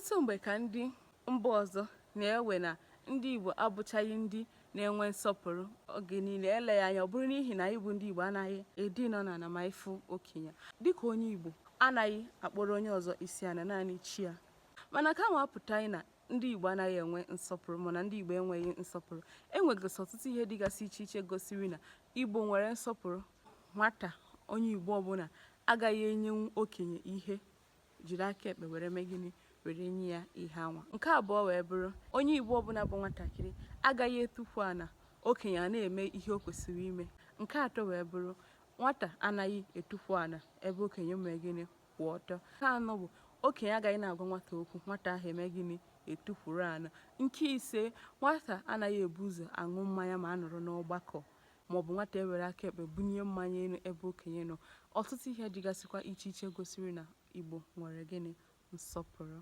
Ọtụtụ mgbe ka ndị mba ọzọ na-ewe na ndị Igbo abụchaghị ndị na-enwe nsọpụrụ oge niile, eleghị anya ọ bụrụ n'ihi na ịbụ ndị Igbo anaghị edina n'ala ma ịfụ okenye. Dịka onye Igbo anaghị akpọrọ onye ọzọ isi ala, naanị chi ya. Mana kama apụtaghị na ndị Igbo anaghị enwe nsọpụrụ mana ndị Igbo enweghị nsọpụrụ, enwegasị ọtụtụ ihe dịgasị iche iche gosiri na Igbo nwere nsọpụrụ. Nwata onye Igbo ọbụla agaghị enyenwu okenye ihe, jiri aka ekpe were mee gịnị, were nye ya ihe anwa. Nke abụọ wee bụrụ, onye Igbo ọbụla bụ nwatakịrị agaghị etufu ana okenye a na-eme ihe o kwesịrị ime. Nke atọ wee bụrụ, nwata anaghị etufu ana ebe okenye mee gịnị, kwụ ọtọ. Nke anọ bụ, okenye agaghị na-agwa nwata okwu, nwata ahụ eme gịnị, etufuru ana. Nke ise, nwata anaghị ebu ụzọ aṅụ mmanya ma a nọrọ n'ọgbakọ, maọbụ nwata ewere aka ekpe bunye mmanya elu ebe okenye nọ. Ọtụtụ ihe dịgasịkwa iche iche gosiri na Igbo nwere gịnị, nsọpụrụ.